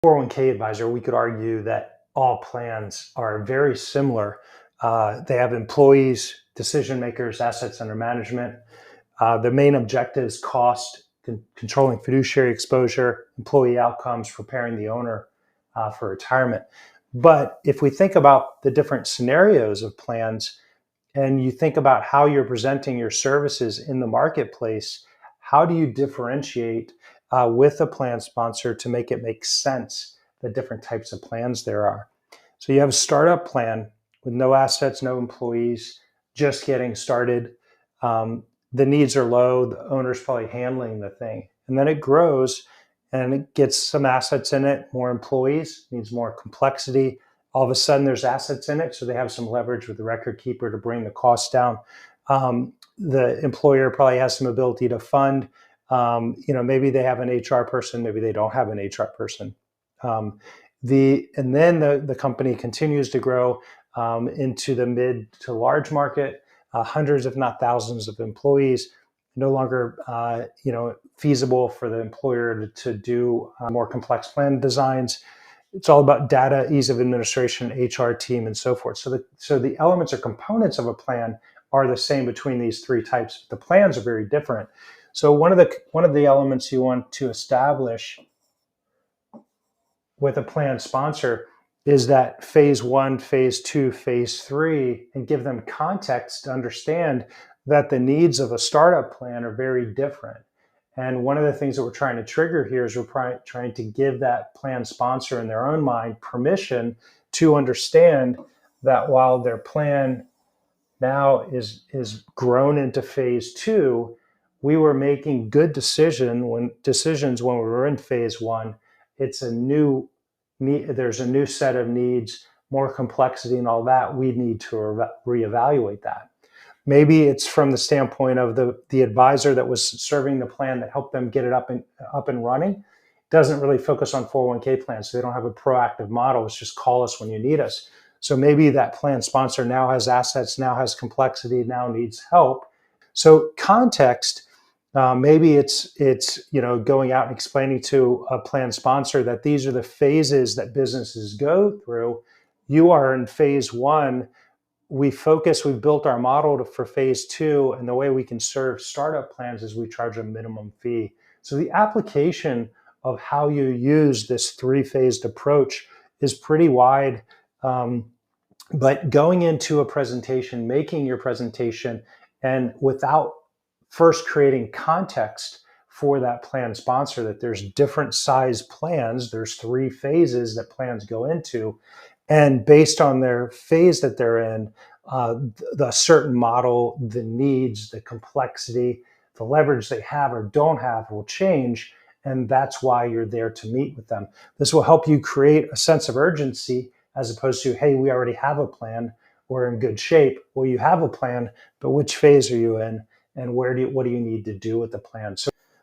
401k advisor, we could argue that all plans are very similar. They have employees, decision makers, assets under management. The main objectives: cost, controlling fiduciary exposure, employee outcomes, preparing the owner for retirement. But if we think about the different scenarios of plans, and you think about how you're presenting your services in the marketplace, how do you differentiate with a plan sponsor to make it make sense, the different types of plans there are? So you have a startup plan with no assets, no employees, just getting started. The needs are low, the owner's probably handling the thing. And then it grows and it gets some assets in it, more employees, needs more complexity. All of a sudden there's assets in it, so they have some leverage with the record keeper to bring the cost down. The employer probably has some ability to fund. Maybe they have an HR person, maybe they don't have an HR person. And then the company continues to grow into the mid to large market, hundreds if not thousands of employees. No longer feasible for the employer to do more complex plan designs. It's all about data, ease of administration, HR team, and so forth. So the elements or components of a plan are the same between these three types. The plans are very different. So one of the elements you want to establish with a plan sponsor is that phase one, phase two, phase three, and give them context to understand that the needs of a startup plan are very different. And one of the things that we're trying to trigger here is we're trying to give that plan sponsor in their own mind permission to understand that while their plan now is grown into phase two, we were making good decisions when we were in phase one. It's a new need, there's a new set of needs, more complexity and all that. We need to reevaluate that. Maybe it's from the standpoint of the advisor that was serving the plan that helped them get it up and running. Doesn't really focus on 401k plans, so they don't have a proactive model. It's just call us when you need us. So maybe that plan sponsor now has assets, now has complexity, now needs help. So context, maybe it's going out and explaining to a plan sponsor that these are the phases that businesses go through. You are in phase one. We've built our model for phase two, and the way we can serve startup plans is we charge a minimum fee. So the application of how you use this three-phased approach is pretty wide. But going into a presentation, making your presentation, and without first creating context for that plan sponsor, that there's different size plans, there's three phases that plans go into, and based on their phase that they're in, the certain model, the needs, the complexity, the leverage they have or don't have will change. And that's why you're there to meet with them. This will help you create a sense of urgency as opposed to, hey, we already have a plan, we're in good shape. Well, you have a plan, but which phase are you in, and what do you need to do with the plan?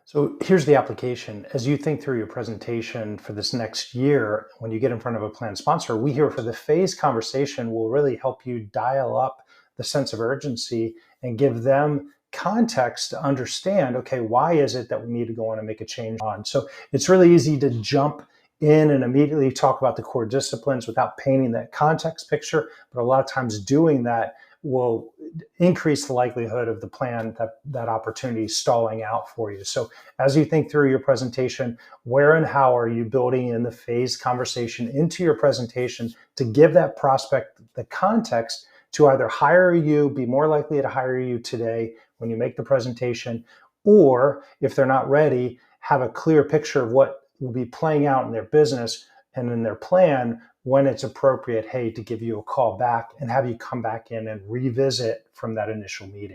So here's the application. As you think through your presentation for this next year, when you get in front of a plan sponsor, we here for the phase conversation will really help you dial up the sense of urgency and give them context to understand, okay, why is it that we need to go on and make a change on? So it's really easy to jump in and immediately talk about the core disciplines without painting that context picture. But a lot of times doing that will increase the likelihood of the plan that opportunity stalling out for you. So as you think through your presentation, where and how are you building in the phase conversation into your presentation to give that prospect the context to either hire you, be more likely to hire you today when you make the presentation, or if they're not ready, have a clear picture of what will be playing out in their business and in their plan when it's appropriate, hey, to give you a call back and have you come back in and revisit from that initial meeting.